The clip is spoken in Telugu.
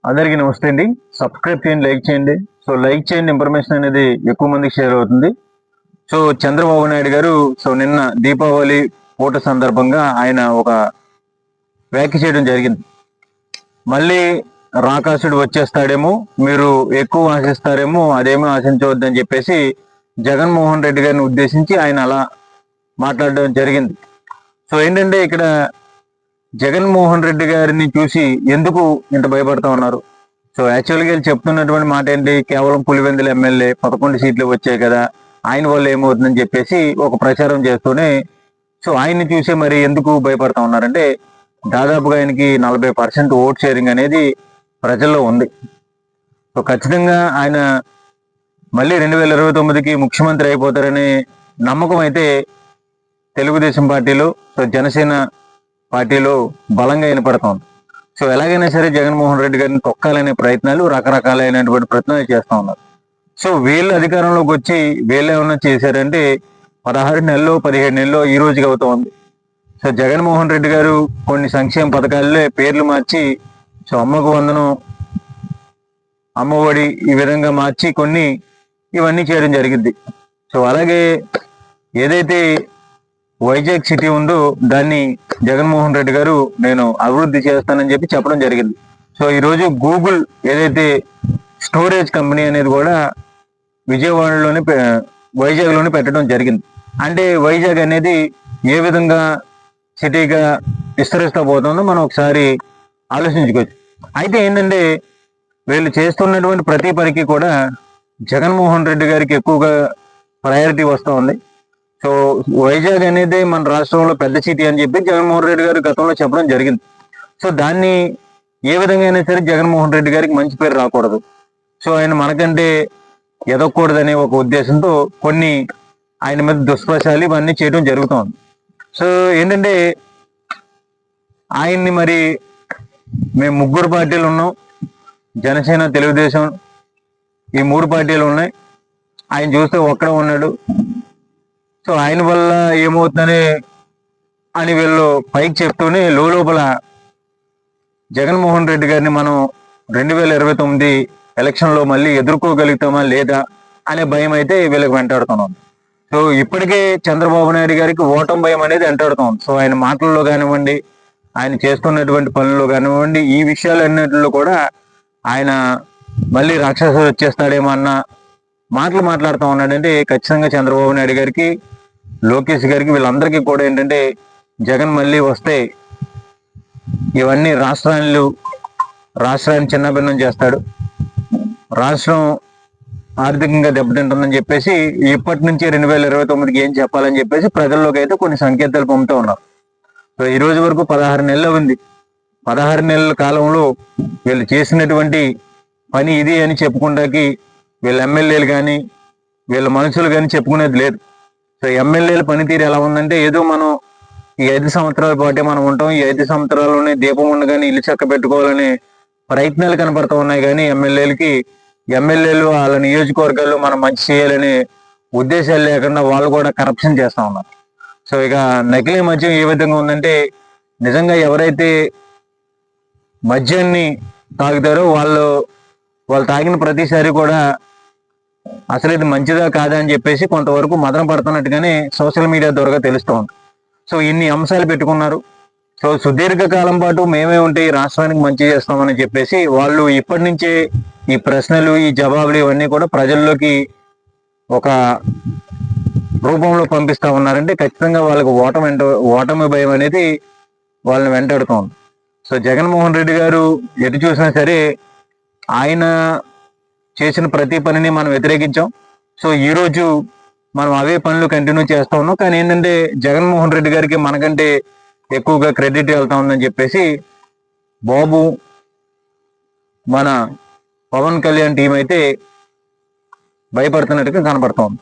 అందరికీ నమస్తే అండి. సబ్స్క్రైబ్ చేయండి, లైక్ చేయండి. సో లైక్ చేయండి, ఇన్ఫర్మేషన్ అనేది ఎక్కువ మందికి షేర్ అవుతుంది. సో చంద్రబాబు నాయుడు గారు నిన్న దీపావళి పూట సందర్భంగా ఆయన ఒక వ్యాఖ్య చేయడం జరిగింది. మళ్ళీ రాకాసుడు వచ్చేస్తాడేమో, మీరు ఎక్కువ ఆశిస్తారేమో, అదేమో ఆశించవద్దని చెప్పేసి జగన్మోహన్ రెడ్డి గారిని ఉద్దేశించి ఆయన అలా మాట్లాడడం జరిగింది. సో ఏంటంటే ఇక్కడ జగన్మోహన్ రెడ్డి గారిని చూసి ఎందుకు ఇంత భయపడతా ఉన్నారు? సో యాక్చువల్గా వీళ్ళు చెప్తున్నటువంటి మాట ఏంటి, కేవలం పులివెందుల ఎమ్మెల్యే 11 సీట్లు వచ్చాయి కదా, ఆయన వల్ల ఏమవుతుందని చెప్పేసి ఒక ప్రచారం చేస్తూనే సో ఆయన్ని చూసి మరి ఎందుకు భయపడతా ఉన్నారంటే, దాదాపుగా ఆయనకి 40% ఓట్ షేరింగ్ అనేది ప్రజల్లో ఉంది. సో ఖచ్చితంగా ఆయన మళ్ళీ 2029కి ముఖ్యమంత్రి అయిపోతారనే నమ్మకం అయితే తెలుగుదేశం పార్టీలో, సో జనసేన పార్టీలో బలంగా వినపడుతోంది. సో ఎలాగైనా సరే జగన్మోహన్ రెడ్డి గారిని తొక్కాలనే ప్రయత్నాలు, రకరకాలైనటువంటి ప్రయత్నాలు చేస్తూ ఉన్నారు. సో వీళ్ళు అధికారంలోకి వచ్చి వీళ్ళు ఏమన్నా చేశారంటే 16 నెలలు 17 నెలలు ఈ రోజుకి అవుతోంది. సో జగన్మోహన్ రెడ్డి గారు కొన్ని సంక్షేమ పథకాలే పేర్లు మార్చి, సో అమ్మకు వందనం, అమ్మఒడి ఈ విధంగా మార్చి ఇవన్నీ చేయడం జరిగింది. సో అలాగే ఏదైతే వైజాగ్ సిటీ ఉందో దాన్ని జగన్మోహన్ రెడ్డి గారు నేను అభివృద్ధి చేస్తానని చెప్పి చెప్పడం జరిగింది. సో ఈరోజు గూగుల్ ఏదైతే స్టోరేజ్ కంపెనీ అనేది కూడా విజయవాడలోనే వైజాగ్లోనే పెట్టడం జరిగింది. అంటే వైజాగ్ అనేది ఏ విధంగా సిటీగా విస్తరిస్తూ పోతుందో మనం ఒకసారి ఆలోచించుకోవచ్చు. అయితే ఏంటంటే వీళ్ళు చేస్తున్నటువంటి ప్రతి పనికి కూడా జగన్మోహన్ రెడ్డి గారికి ఎక్కువగా ప్రయారిటీ వస్తూ ఉంది. సో వైజాగ్ అనేది మన రాష్ట్రంలో పెద్ద సిటీ అని చెప్పి జగన్మోహన్ రెడ్డి గారు గతంలో చెప్పడం జరిగింది. సో దాన్ని ఏ విధంగా అయినా సరే జగన్మోహన్ రెడ్డి గారికి మంచి పేరు రాకూడదు, సో ఆయన మనకంటే ఎదగకూడదనే ఒక ఉద్దేశంతో కొన్ని ఆయన మీద దుష్ప్రచారాలు ఇవన్నీ చేయడం జరుగుతోంది. సో ఏంటంటే ఆయన్ని మరి మేము 3 పార్టీలు ఉన్నాం, జనసేన, తెలుగుదేశం, ఈ 3 పార్టీలు ఉన్నాయి. ఆయన చూస్తే ఒక్కడే ఉన్నాడు. సో ఆయన వల్ల ఏమవుతుందని వీళ్ళు పైకి చెప్తూనే లోపల జగన్మోహన్ రెడ్డి గారిని మనం 2029 ఎలక్షన్లో మళ్ళీ ఎదుర్కోగలుగుతామా లేదా అనే భయం అయితే వీళ్ళకి వెంటాడుతున్నాం. సో ఇప్పటికే చంద్రబాబు నాయుడు గారికి ఓటం భయం అనేది వెంటాడుతాం. సో ఆయన మాటల్లో కానివ్వండి, ఆయన చేస్తున్నటువంటి పనుల్లో కానివ్వండి, ఈ విషయాలన్నింటిలో కూడా ఆయన మళ్ళీ రాక్షసుడు వచ్చేస్తాడేమో అన్న మాటలు మాట్లాడుతూ ఉన్నాడంటే ఖచ్చితంగా చంద్రబాబు నాయుడు గారికి, లోకేష్ గారికి, వీళ్ళందరికీ కూడా ఏంటంటే జగన్ మళ్ళీ వస్తే ఇవన్నీ రాష్ట్రాన్ని చిన్నభిన్నం చేస్తాడు, రాష్ట్రం ఆర్థికంగా దెబ్బతింటుందని చెప్పేసి ఇప్పటి నుంచి 2029కి ఏం చెప్పాలని చెప్పేసి ప్రజల్లోకి అయితే కొన్ని సంకేతాలు పంపుతూ ఉన్నారు. సో ఈ రోజు వరకు 16 నెలలు ఉంది. 16 నెలల కాలంలో వీళ్ళు చేసినటువంటి పని ఇది అని చెప్పుకుంటాకి వీళ్ళ ఎమ్మెల్యేలు కానీ వీళ్ళ మనుషులు కానీ చెప్పుకునేది లేదు. సో ఎమ్మెల్యేల పనితీరు ఎలా ఉందంటే, ఏదో మనం ఈ 5 సంవత్సరాల పాటే మనం ఉంటాం, ఈ 5 సంవత్సరాల్లోనే దీపం ఉండగానే ఇల్లు చక్క పెట్టుకోవాలనే ప్రయత్నాలు కనపడుతూ ఉన్నాయి. కానీ ఎమ్మెల్యేలు వాళ్ళ నియోజకవర్గాల్లో మనం మంచి చేయాలనే ఉద్దేశాలు లేకుండా వాళ్ళు కూడా కరప్షన్ చేస్తూ ఉన్నారు. సో ఇక నకిలీ మద్యం ఏ విధంగా ఉందంటే, నిజంగా ఎవరైతే మద్యాన్ని తాగుతారో వాళ్ళు తాగిన ప్రతిసారి కూడా అసలు ఇది మంచిదా కాదా అని చెప్పేసి కొంతవరకు మదన పడుతున్నట్టుగానే సోషల్ మీడియా ద్వారా తెలుస్తోంది. సో ఇన్ని అంశాలు పెట్టుకున్నారు. సో సుదీర్ఘకాలం పాటు మేమే ఉంటే ఈ రాష్ట్రానికి మంచి చేస్తామని చెప్పేసి వాళ్ళు ఇప్పటి నుంచే ఈ ప్రశ్నలు, ఈ జవాబులు ఇవన్నీ కూడా ప్రజల్లోకి ఒక రూపంలో పంపిస్తా ఉన్నారంటే ఖచ్చితంగా వాళ్ళకి ఓటమి భయం అనేది వాళ్ళని వెంటాడుతోంది. సో జగన్మోహన్ రెడ్డి గారు ఎటు చూసినా సరే ఆయన చేసిన ప్రతి పనిని మనం వ్యతిరేకించాం. సో ఈరోజు మనం అవే పనులు కంటిన్యూ చేస్తూ ఉన్నాం. కానీ ఏంటంటే జగన్మోహన్ రెడ్డి గారికి మనకంటే ఎక్కువగా క్రెడిట్ వెళ్తా ఉందని చెప్పేసి బాబు, మన పవన్ కళ్యాణ్ టీం అయితే భయపడుతున్నట్టుగా కనపడుతోంది.